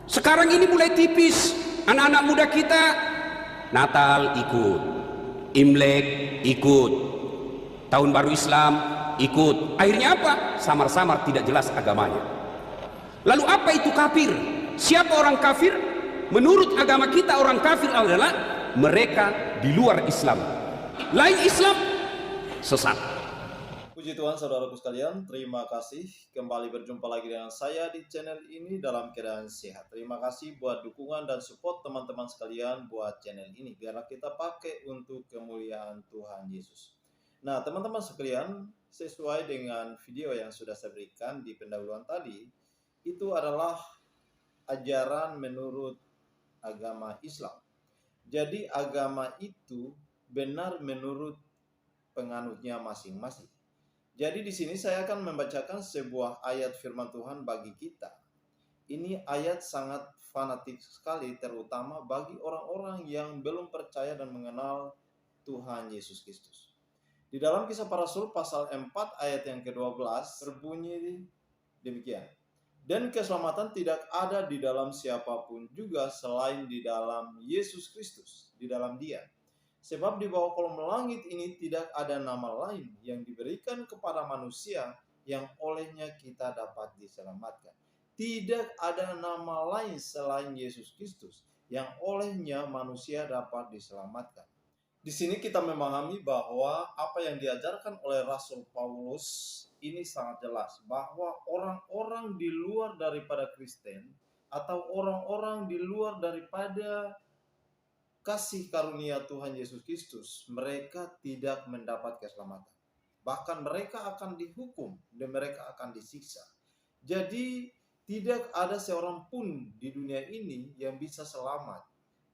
Sekarang ini mulai tipis. Anak-anak muda kita Natal ikut, Imlek ikut, Tahun Baru Islam ikut. Akhirnya apa? Samar-samar tidak jelas agamanya. Lalu apa itu kafir? Siapa orang kafir? Menurut agama kita, orang kafir adalah mereka di luar Islam. Lain Islam, sesat. Puji Tuhan saudaraku sekalian, terima kasih kembali berjumpa lagi dengan saya di channel ini dalam keadaan sehat. Terima kasih buat dukungan dan support teman-teman sekalian buat channel ini, biarlah kita pakai untuk kemuliaan Tuhan Yesus. Nah teman-teman sekalian, sesuai dengan video yang sudah saya berikan di pendahuluan tadi, itu adalah ajaran menurut agama Islam. Jadi agama itu benar menurut penganutnya masing-masing. Jadi di sini saya akan membacakan sebuah ayat firman Tuhan bagi kita. Ini ayat sangat fanatik sekali, terutama bagi orang-orang yang belum percaya dan mengenal Tuhan Yesus Kristus. Di dalam Kisah Para Rasul pasal 4 ayat yang ke-12 berbunyi demikian. Dan keselamatan tidak ada di dalam siapapun juga selain di dalam Yesus Kristus, di dalam Dia. Sebab di bawah kolom langit ini tidak ada nama lain yang diberikan kepada manusia yang olehnya kita dapat diselamatkan. Tidak ada nama lain selain Yesus Kristus yang olehnya manusia dapat diselamatkan. Di sini kita memahami bahwa apa yang diajarkan oleh Rasul Paulus ini sangat jelas, bahwa orang-orang di luar daripada Kristen atau orang-orang di luar daripada kasih karunia Tuhan Yesus Kristus, mereka tidak mendapat keselamatan. Bahkan mereka akan dihukum dan mereka akan disiksa. Jadi tidak ada seorang pun di dunia ini yang bisa selamat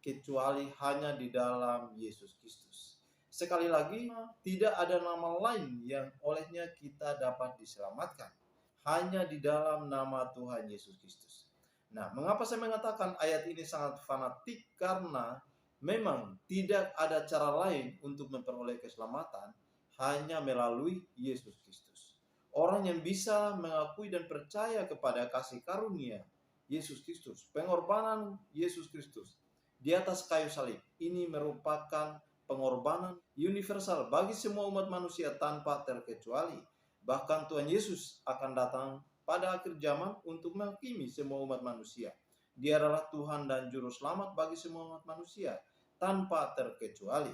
kecuali hanya di dalam Yesus Kristus. Sekali lagi, tidak ada nama lain yang olehnya kita dapat diselamatkan, hanya di dalam nama Tuhan Yesus Kristus. Nah, mengapa saya mengatakan ayat ini sangat fanatik? Karena memang tidak ada cara lain untuk memperoleh keselamatan hanya melalui Yesus Kristus. Orang yang bisa mengakui dan percaya kepada kasih karunia Yesus Kristus, pengorbanan Yesus Kristus di atas kayu salib, ini merupakan pengorbanan universal bagi semua umat manusia tanpa terkecuali. Bahkan Tuhan Yesus akan datang pada akhir zaman untuk menghakimi semua umat manusia. Dia adalah Tuhan dan Juru Selamat bagi semua umat manusia tanpa terkecuali.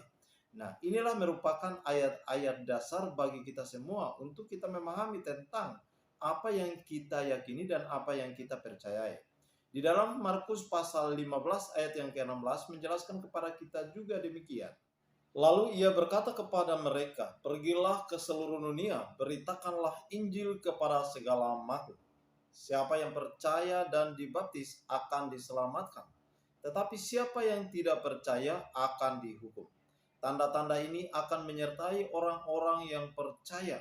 Nah, inilah merupakan ayat-ayat dasar bagi kita semua untuk kita memahami tentang apa yang kita yakini dan apa yang kita percayai. Di dalam Markus pasal 15 ayat yang ke-16 menjelaskan kepada kita juga demikian. Lalu ia berkata kepada mereka, pergilah ke seluruh dunia, beritakanlah Injil kepada segala makhluk. Siapa yang percaya dan dibaptis akan diselamatkan, tetapi siapa yang tidak percaya akan dihukum. Tanda-tanda ini akan menyertai orang-orang yang percaya.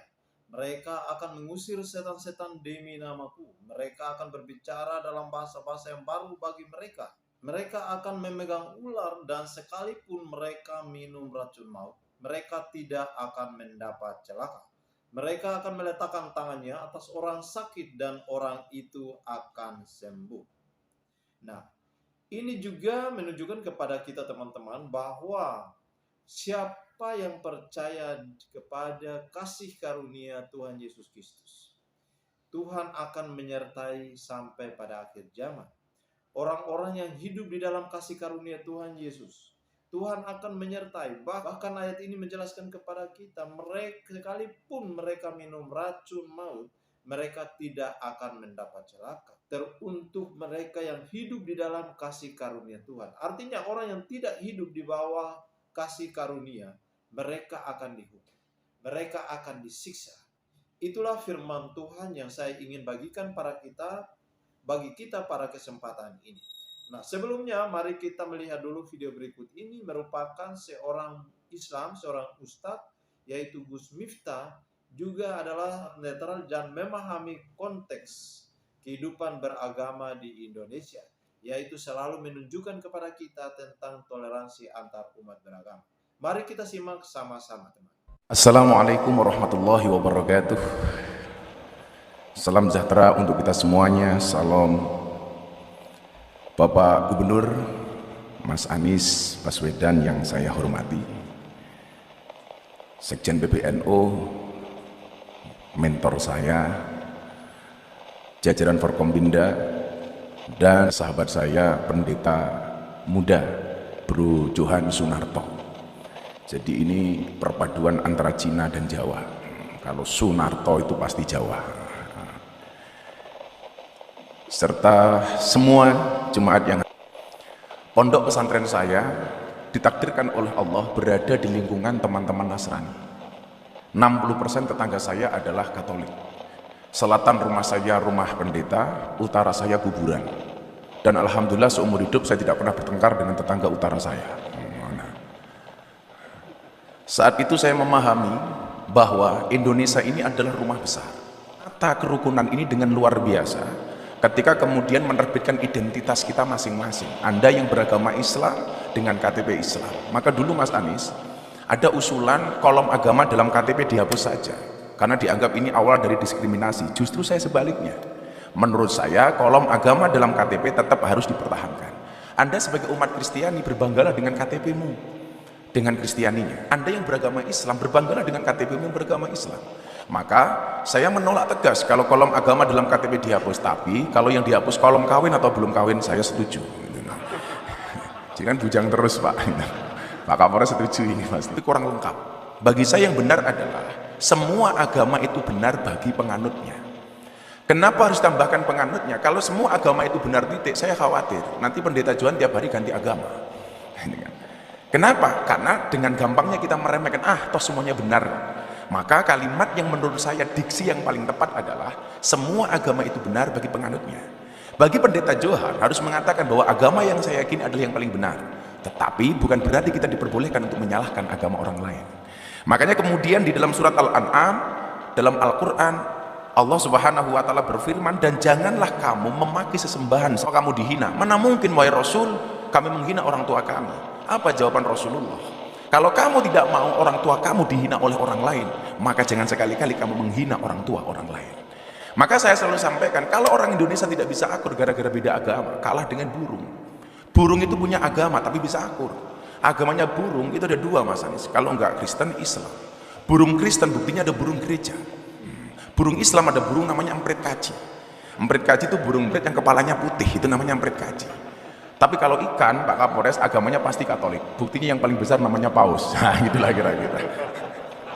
Mereka akan mengusir setan-setan demi namaku. Mereka akan berbicara dalam bahasa-bahasa yang baru bagi mereka. Mereka akan memegang ular dan sekalipun mereka minum racun maut, mereka tidak akan mendapat celaka. Mereka akan meletakkan tangannya atas orang sakit dan orang itu akan sembuh. Nah, ini juga menunjukkan kepada kita teman-teman bahwa siapa yang percaya kepada kasih karunia Tuhan Yesus Kristus, Tuhan akan menyertai sampai pada akhir zaman. Orang-orang yang hidup di dalam kasih karunia Tuhan Yesus, Tuhan akan menyertai. Bahkan ayat ini menjelaskan kepada kita, mereka sekalipun mereka minum racun maut, mereka tidak akan mendapat celaka. Teruntuk mereka yang hidup di dalam kasih karunia Tuhan. Artinya orang yang tidak hidup di bawah kasih karunia, mereka akan dihukum. Mereka akan disiksa. Itulah firman Tuhan yang saya ingin bagikan bagi kita pada kesempatan ini. Nah, sebelumnya mari kita melihat dulu video berikut ini, merupakan seorang Islam, seorang ustadz, yaitu Gus Miftah, juga adalah netral dan memahami konteks kehidupan beragama di Indonesia, yaitu selalu menunjukkan kepada kita tentang toleransi antar umat beragama. Mari kita simak sama-sama, teman. Assalamualaikum warahmatullahi wabarakatuh. Salam sejahtera untuk kita semuanya. Salam Bapak Gubernur Mas Anies Baswedan yang saya hormati, Sekjen PBNU, mentor saya, jajaran Forkompinda, dan sahabat saya pendeta muda Bro Johan Sunarto. Jadi ini perpaduan antara Cina dan Jawa. Kalau Sunarto itu pasti Jawa. Serta semua jemaat yang pondok pesantren saya ditakdirkan oleh Allah berada di lingkungan teman-teman Nasrani. 60% tetangga saya adalah Katolik. Selatan rumah saya rumah pendeta, utara saya kuburan. Dan alhamdulillah seumur hidup saya tidak pernah bertengkar dengan tetangga utara saya. Saat itu saya memahami bahwa Indonesia ini adalah rumah besar. Kata kerukunan ini dengan luar biasa ketika kemudian menerbitkan identitas kita masing-masing. Anda yang beragama Islam dengan KTP Islam. Maka dulu Mas Anies ada usulan kolom agama dalam KTP dihapus saja karena dianggap ini awal dari diskriminasi. Justru saya sebaliknya. Menurut saya kolom agama dalam KTP tetap harus dipertahankan. Anda sebagai umat Kristiani berbanggalah dengan KTP-mu, dengan Kristianinya. Anda yang beragama Islam berbanggalah dengan KTP-mu yang beragama Islam. Maka saya menolak tegas kalau kolom agama dalam KTP dihapus, tapi kalau yang dihapus kolom kawin atau belum kawin saya setuju. Jangan bujang terus Pak. Pak Kapolres setuju ini Mas. Itu kurang lengkap. Bagi saya yang benar adalah semua agama itu benar bagi penganutnya. Kenapa harus tambahkan penganutnya? Kalau semua agama itu benar titik, saya khawatir nanti pendeta Johan tiap hari ganti agama. Kenapa? Karena dengan gampangnya kita meremehkan, toh semuanya benar. Maka kalimat yang menurut saya diksi yang paling tepat adalah semua agama itu benar bagi penganutnya. Bagi pendeta Johan harus mengatakan bahwa agama yang saya yakini adalah yang paling benar. Tetapi bukan berarti kita diperbolehkan untuk menyalahkan agama orang lain. Makanya kemudian di dalam surat Al-An'am, dalam Al-Quran, Allah Subhanahu wa Ta'ala berfirman, dan janganlah kamu memaki sesembahan sampai kamu dihina. Mana mungkin wahai Rasul kami menghina orang tua kami. Apa jawaban Rasulullah? Kalau kamu tidak mau orang tua kamu dihina oleh orang lain, maka jangan sekali-kali kamu menghina orang tua orang lain. Maka saya selalu sampaikan, kalau orang Indonesia tidak bisa akur gara-gara beda agama, kalah dengan burung. Burung itu punya agama tapi bisa akur. Agamanya burung itu ada dua Mas Anies, kalau enggak Kristen, Islam. Burung Kristen buktinya ada burung gereja. Burung Islam ada burung namanya emprit kaji. Emprit kaji itu burung emprit yang kepalanya putih, itu namanya emprit kaji. Tapi kalau ikan, Pak Kapolres agamanya pasti Katolik. Buktinya yang paling besar namanya Paus. Nah, itulah kira-kira.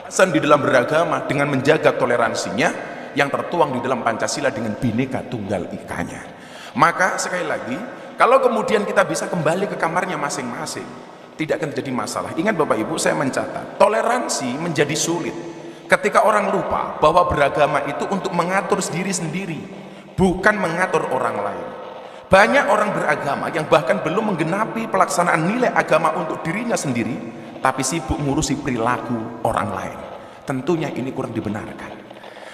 Pesan di dalam beragama dengan menjaga toleransinya yang tertuang di dalam Pancasila dengan Bhinneka Tunggal Ikanya. Maka sekali lagi, kalau kemudian kita bisa kembali ke kamarnya masing-masing, tidak akan terjadi masalah. Ingat Bapak Ibu, saya mencatat, toleransi menjadi sulit ketika orang lupa bahwa beragama itu untuk mengatur diri sendiri, bukan mengatur orang lain. Banyak orang beragama yang bahkan belum menggenapi pelaksanaan nilai agama untuk dirinya sendiri, tapi sibuk ngurusi perilaku orang lain. Tentunya ini kurang dibenarkan.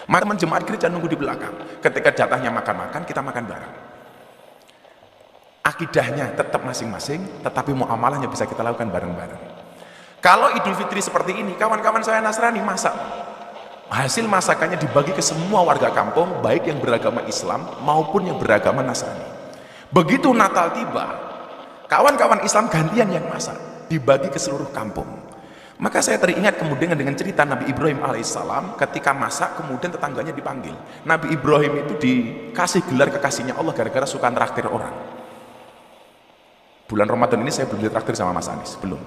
Maka jemaat gereja nunggu di belakang. Ketika jatahnya makan-makan, kita makan bareng. Akidahnya tetap masing-masing, tetapi muamalahnya bisa kita lakukan bareng-bareng. Kalau Idul Fitri seperti ini, kawan-kawan saya Nasrani masak. Hasil masakannya dibagi ke semua warga kampung, baik yang beragama Islam maupun yang beragama Nasrani. Begitu Natal tiba, kawan-kawan Islam gantian yang masak, dibagi ke seluruh kampung. Maka saya teringat kemudian dengan cerita Nabi Ibrahim alaihissalam ketika masak kemudian tetangganya dipanggil. Nabi Ibrahim itu dikasih gelar kekasihnya Allah gara-gara suka traktir orang. Bulan Ramadan ini saya belum ditraktir sama Mas Anies, belum.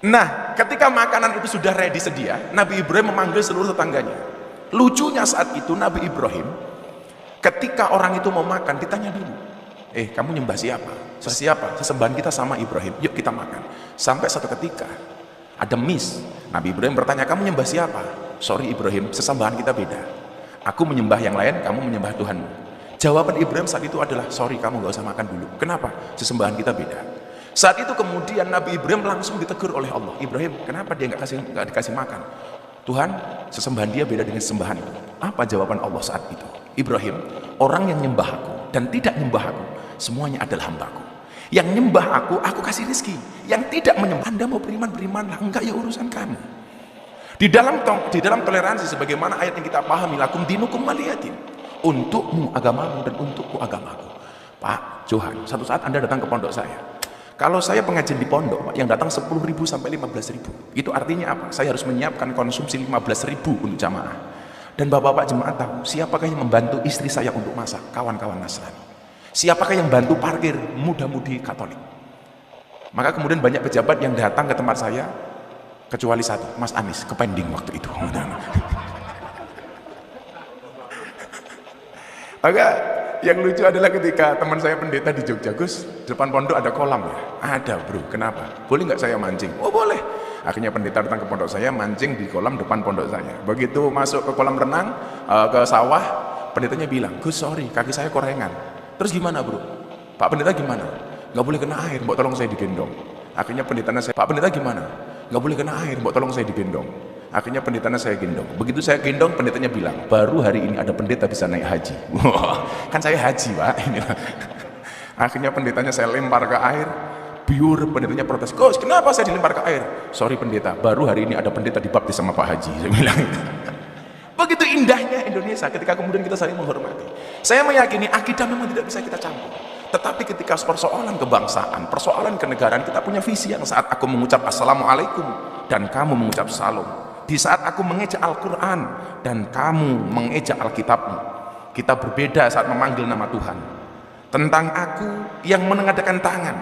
Nah, ketika makanan itu sudah ready sedia, Nabi Ibrahim memanggil seluruh tetangganya. Lucunya saat itu Nabi Ibrahim ketika orang itu mau makan ditanya dulu, kamu nyembah siapa? Siapa? Sesembahan kita sama Ibrahim, yuk kita makan. Sampai satu ketika ada miss, Nabi Ibrahim bertanya, kamu nyembah siapa? Sorry Ibrahim, sesembahan kita beda. Aku menyembah yang lain, kamu menyembah Tuhanmu. Jawaban Ibrahim saat itu adalah, sorry kamu gak usah makan dulu. Kenapa? Sesembahan kita beda. Saat itu kemudian Nabi Ibrahim langsung ditegur oleh Allah. Ibrahim, kenapa dia gak dikasih makan? Tuhan, sesembahan dia beda dengan sesembahan itu. Apa jawaban Allah saat itu? Ibrahim, orang yang nyembah aku dan tidak nyembah aku, semuanya adalah hambaku. Yang nyembah aku kasih rizki. Yang tidak menyembah, Anda mau beriman, berimanlah. Enggak, ya urusan kamu. Di dalam toleransi sebagaimana ayat yang kita pahami, lakum dinukum waliyatin. Untukmu agamamu dan untukku agamaku. Pak Johan, satu saat Anda datang ke pondok saya. Kalau saya pengajian di pondok, Pak, yang datang 10.000 sampai 15.000. Itu artinya apa? Saya harus menyiapkan konsumsi 15.000 untuk jamaah. Dan bapak-bapak jemaah tahu, siapakah yang membantu istri saya untuk masak? Kawan-kawan Nasrani. Siapakah yang bantu parkir? Muda-mudi Katolik. Maka kemudian banyak pejabat yang datang ke tempat saya, kecuali satu, Mas Anies, kepending waktu itu. Maka yang lucu adalah ketika teman saya pendeta di Jogja, Gus, depan pondok ada kolam ya? Ada bro, kenapa? Boleh nggak saya mancing? Oh boleh. Akhirnya pendeta datang ke pondok saya, mancing di kolam depan pondok saya. Begitu masuk ke kolam renang, ke sawah, pendetanya bilang, Gus sorry, kaki saya korengan. Terus gimana bro? Pak pendeta gimana? Nggak boleh kena air, mbok tolong saya digendong. Akhirnya pendetanya saya, Pak pendeta gimana? Nggak boleh kena air, mbok tolong saya digendong. Akhirnya pendetanya saya gendong. Begitu saya gendong, pendetanya bilang, baru hari ini ada pendeta bisa naik haji. Wah, kan saya haji Pak. Akhirnya pendetanya saya lempar ke air. Biur, pendetanya protes, Gus kenapa saya dilempar ke air? Sorry pendeta, baru hari ini ada pendeta dibaptis sama Pak Haji. Saya bilang itu. Begitu indahnya Indonesia ketika kemudian kita saling menghormati. Saya meyakini akidah memang tidak bisa kita campur. Tetapi ketika persoalan kebangsaan, persoalan kenegaraan, kita punya visi yang saat aku mengucap Assalamualaikum dan kamu mengucap Salam. Di saat aku mengejak Al-Quran dan kamu mengejak Alkitabmu, kita berbeda saat memanggil nama Tuhan. Tentang aku yang menengadahkan tangan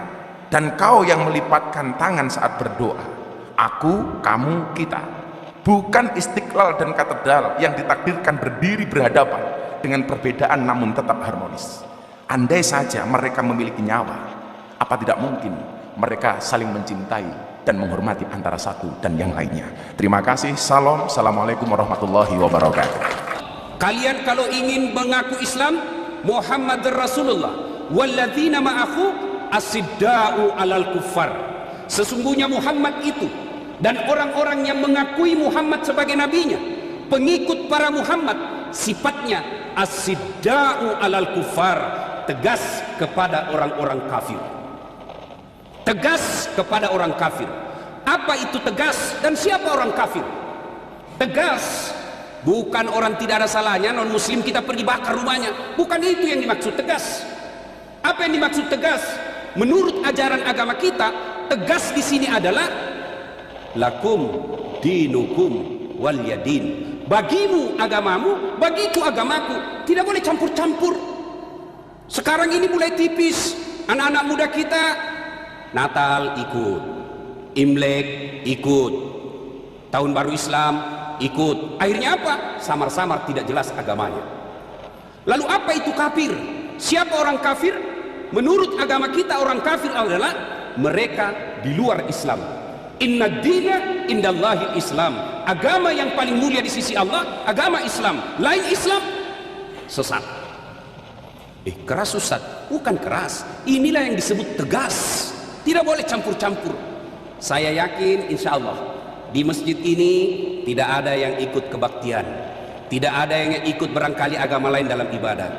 dan kau yang melipatkan tangan saat berdoa. Aku, kamu, kita. Bukan istiqlal dan katedral yang ditakdirkan berdiri berhadapan dengan perbedaan namun tetap harmonis. Andai saja mereka memiliki nyawa, apa tidak mungkin mereka saling mencintai dan menghormati antara satu dan yang lainnya. Terima kasih. Salam. Assalamualaikum warahmatullahi wabarakatuh. Kalian kalau ingin mengaku Islam, Muhammad Rasulullah walladzina ma'ahu asidda'u alal kuffar. Sesungguhnya Muhammad itu dan orang-orang yang mengakui Muhammad sebagai nabinya, pengikut para Muhammad, sifatnya asidda'u alal kuffar, tegas kepada orang-orang kafir. Tegas kepada orang kafir. Apa itu tegas dan siapa orang kafir? Tegas bukan orang tidak ada salahnya non muslim kita pergi bakar rumahnya, bukan itu yang dimaksud tegas. Apa yang dimaksud tegas? Menurut ajaran agama kita, tegas di sini adalah lakum dinukum wal yadin. Bagimu agamamu, bagiku agamaku. Tidak boleh campur-campur. Sekarang ini mulai tipis. Anak-anak muda kita Natal ikut, Imlek ikut, Tahun Baru Islam ikut. Akhirnya apa? Samar-samar tidak jelas agamanya. Lalu apa itu kafir? Siapa orang kafir? Menurut agama kita orang kafir adalah mereka di luar Islam. Inna dina indallahil Islam. Agama yang paling mulia di sisi Allah agama Islam. Lain Islam sesat. Keras Ustaz? Bukan keras. Inilah yang disebut tegas. Tidak boleh campur-campur. Saya yakin insya Allah di masjid ini tidak ada yang ikut kebaktian, tidak ada yang ikut barangkali agama lain dalam ibadah.